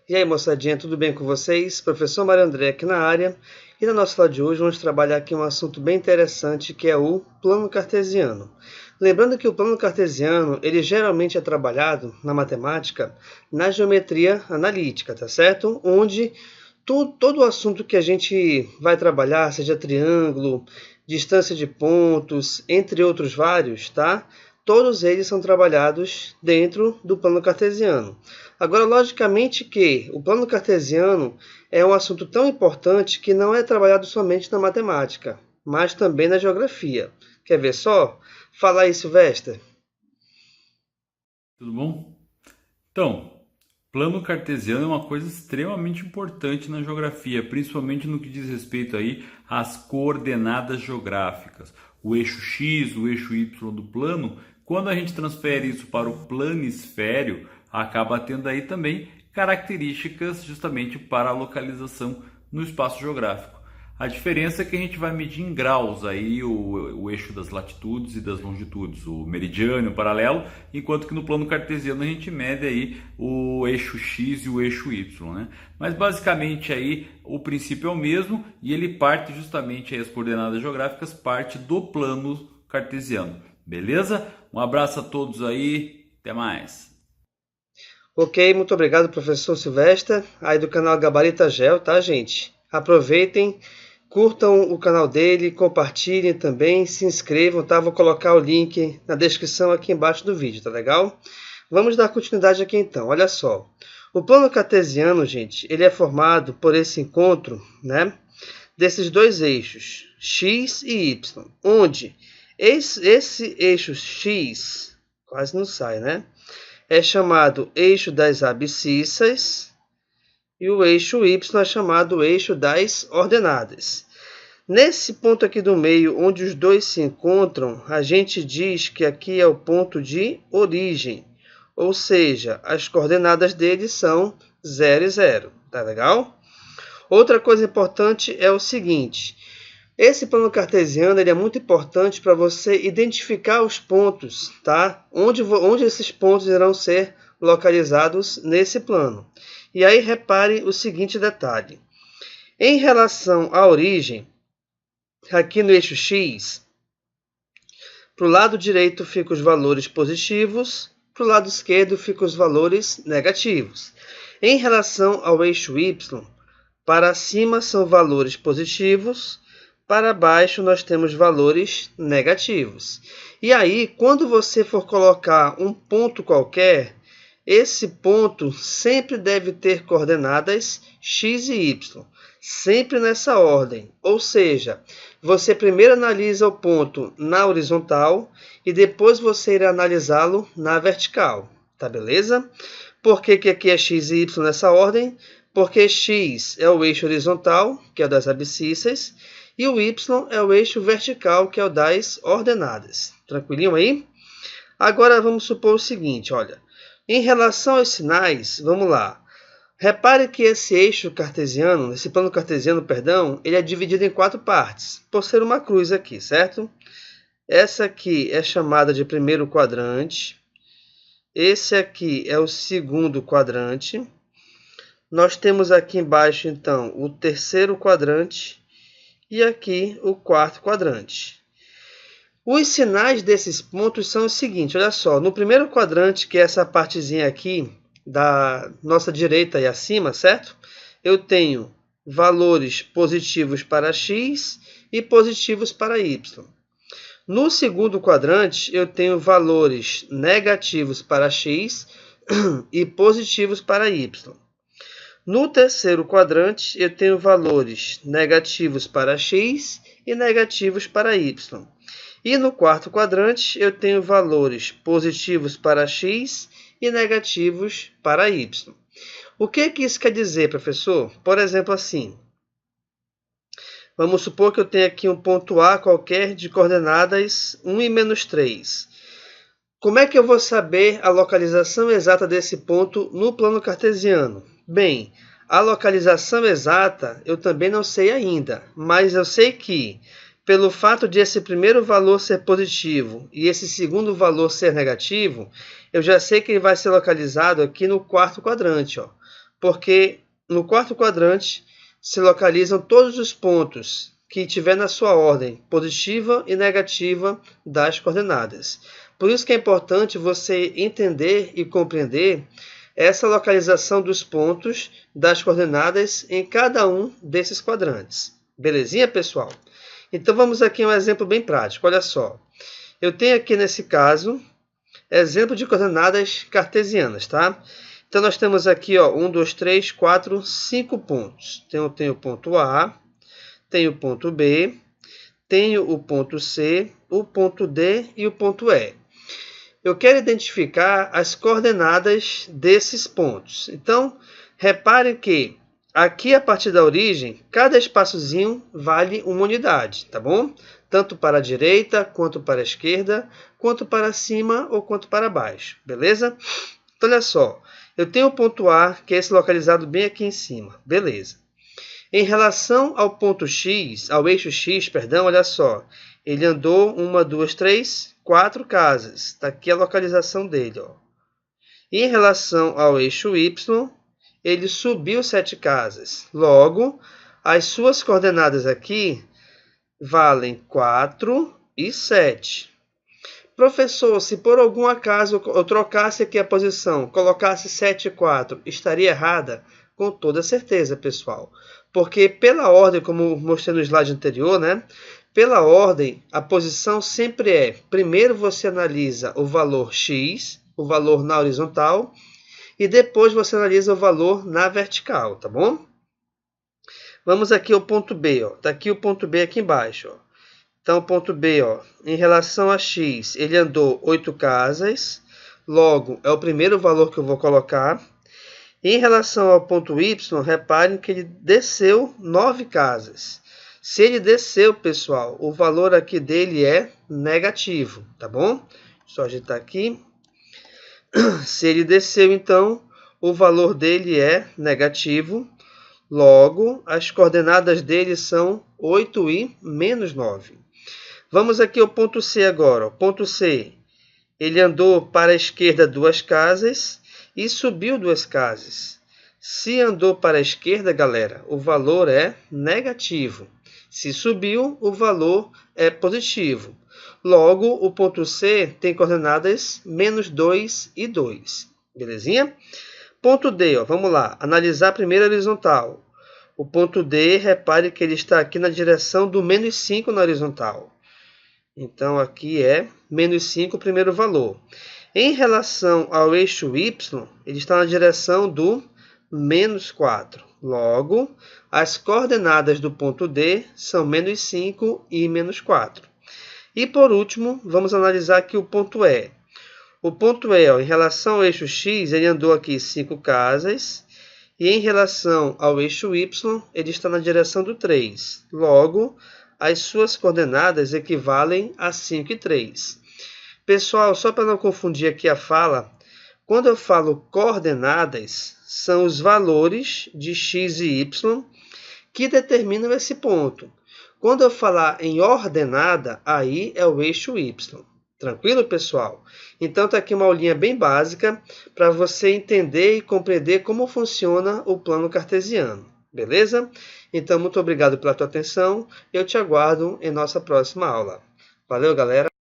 E aí, moçadinha, tudo bem com vocês? Professor Mário André aqui na área. E na nossa aula de hoje vamos trabalhar aqui um assunto bem interessante, que é o plano cartesiano. Lembrando que o plano cartesiano, ele geralmente é trabalhado na matemática, na geometria analítica, tá certo? Onde todo o assunto que a gente vai trabalhar, seja triângulo, distância de pontos, entre outros vários, tá? Todos eles são trabalhados dentro do plano cartesiano. Agora, logicamente que o plano cartesiano é um assunto tão importante que não é trabalhado somente na matemática, mas também na geografia. Quer ver só? Fala aí, Silvestre. Tudo bom? Então, plano cartesiano é uma coisa extremamente importante na geografia, principalmente no que diz respeito aí às coordenadas geográficas. O eixo X, o eixo Y do plano, quando a gente transfere isso para o planisfério, acaba tendo aí também características justamente para a localização no espaço geográfico. A diferença é que a gente vai medir em graus aí o eixo das latitudes e das longitudes, o meridiano, o paralelo, enquanto que no plano cartesiano a gente mede aí o eixo X e o eixo Y, né? Mas basicamente aí o princípio é o mesmo e ele parte justamente aí, as coordenadas geográficas parte do plano cartesiano, beleza? Um abraço a todos aí, até mais! Ok, muito obrigado, professor Silvestre, aí do canal Gabarita Gel, tá, gente? Aproveitem, curtam o canal dele, compartilhem também, se inscrevam, tá? Vou colocar o link na descrição aqui embaixo do vídeo, tá legal? Vamos dar continuidade aqui então, olha só. O plano cartesiano, gente, ele é formado por esse encontro, né, desses dois eixos, x e y, onde esse eixo x, quase não sai, né, é chamado eixo das abscissas e o eixo y é chamado eixo das ordenadas. Nesse ponto aqui do meio, onde os dois se encontram, a gente diz que aqui é o ponto de origem, ou seja, as coordenadas dele são 0 e 0, tá legal? Outra coisa importante é o seguinte, esse plano cartesiano ele é muito importante para você identificar os pontos, tá? Onde esses pontos irão ser localizados nesse plano. E aí repare o seguinte detalhe. Em relação à origem, aqui no eixo X, para o lado direito ficam os valores positivos, para o lado esquerdo ficam os valores negativos. Em relação ao eixo Y, para cima são valores positivos, para baixo nós temos valores negativos. E aí, quando você for colocar um ponto qualquer, esse ponto sempre deve ter coordenadas x e y, sempre nessa ordem. Ou seja, você primeiro analisa o ponto na horizontal e depois você irá analisá-lo na vertical. Tá beleza? Por que aqui é x e y nessa ordem? Porque x é o eixo horizontal, que é o das abscissas, e o y é o eixo vertical, que é o das ordenadas. Tranquilinho aí? Agora vamos supor o seguinte, olha. Em relação aos sinais, vamos lá. Repare que esse eixo cartesiano, esse plano cartesiano, perdão, ele é dividido em 4 partes, por ser uma cruz aqui, certo? Essa aqui é chamada de primeiro quadrante. Esse aqui é o segundo quadrante. Nós temos aqui embaixo, então, o terceiro quadrante e aqui o quarto quadrante. Os sinais desses pontos são os seguintes, olha só, no primeiro quadrante, que é essa partezinha aqui da nossa direita e acima, certo? Eu tenho valores positivos para x e positivos para y. No segundo quadrante, eu tenho valores negativos para x e positivos para y. No terceiro quadrante, eu tenho valores negativos para x e negativos para y. E no quarto quadrante, eu tenho valores positivos para x e negativos para y. O que isso quer dizer, professor? Por exemplo, assim, vamos supor que eu tenho aqui um ponto A qualquer de coordenadas 1 e menos 3. Como é que eu vou saber a localização exata desse ponto no plano cartesiano? Bem, a localização exata eu também não sei ainda, mas eu sei que, pelo fato de esse primeiro valor ser positivo e esse segundo valor ser negativo, eu já sei que ele vai ser localizado aqui no quarto quadrante, ó. porque no quarto quadrante se localizam todos os pontos que tiver na sua ordem positiva e negativa das coordenadas. Por isso que é importante você entender e compreender essa localização dos pontos das coordenadas em cada um desses quadrantes. Belezinha, pessoal? Então vamos aqui a um exemplo bem prático. Olha só. Eu tenho aqui nesse caso exemplo de coordenadas cartesianas, tá? Então nós temos aqui, ó, 1, 2, 3, 4, 5 pontos. Então eu tenho o ponto A, tenho o ponto B, tenho o ponto C, o ponto D e o ponto E. Eu quero identificar as coordenadas desses pontos. Então, repare que aqui, a partir da origem, cada espaçozinho vale uma unidade, tá bom? Tanto para a direita, quanto para a esquerda, quanto para cima ou quanto para baixo, beleza? Então, olha só, eu tenho o ponto A, que é esse localizado bem aqui em cima, beleza. Em relação ao ponto X, ao eixo X, perdão, olha só, ele andou 1, 2, 3, 4 casas. Está aqui a localização dele, ó. E em relação ao eixo Y, ele subiu 7 casas. Logo, as suas coordenadas aqui valem 4 e 7. Professor, se por algum acaso eu trocasse aqui a posição, colocasse 7 e 4, estaria errada? Com toda certeza, pessoal. Porque pela ordem, como mostrei no slide anterior, né? Pela ordem, a posição sempre é, primeiro você analisa o valor X, o valor na horizontal, e depois você analisa o valor na vertical, tá bom? Vamos aqui ao ponto B, ó. Tá aqui o ponto B aqui embaixo, ó. Então, o ponto B, ó, em relação a X, ele andou 8 casas, logo, é o primeiro valor que eu vou colocar. Em relação ao ponto Y, reparem que ele desceu 9 casas. Se ele desceu, pessoal, o valor aqui dele é negativo, tá bom? Só ajeitar aqui. Se ele desceu, então, o valor dele é negativo. Logo, as coordenadas dele são 8 e menos 9. Vamos aqui ao ponto C agora. O ponto C, ele andou para a esquerda 2 casas e subiu 2 casas. Se andou para a esquerda, galera, o valor é negativo. Se subiu, o valor é positivo. Logo, o ponto C tem coordenadas menos 2 e 2. Belezinha? Ponto D, ó, vamos lá. Analisar primeiro a horizontal. O ponto D, repare que ele está aqui na direção do menos 5 na horizontal. Então, aqui é menos 5 o primeiro valor. Em relação ao eixo Y, ele está na direção do menos 4. Logo, as coordenadas do ponto D são menos 5 e menos 4. E, por último, vamos analisar aqui o ponto E. O ponto E, ó, em relação ao eixo X, ele andou aqui 5 casas. E em relação ao eixo Y, ele está na direção do 3. Logo, as suas coordenadas equivalem a 5 e 3. Pessoal, só para não confundir aqui a fala, quando eu falo coordenadas, são os valores de x e y que determinam esse ponto. Quando eu falar em ordenada, aí é o eixo y. Tranquilo, pessoal? Então, está aqui uma aulinha bem básica para você entender e compreender como funciona o plano cartesiano. Beleza? Então, muito obrigado pela tua atenção. Eu te aguardo em nossa próxima aula. Valeu, galera!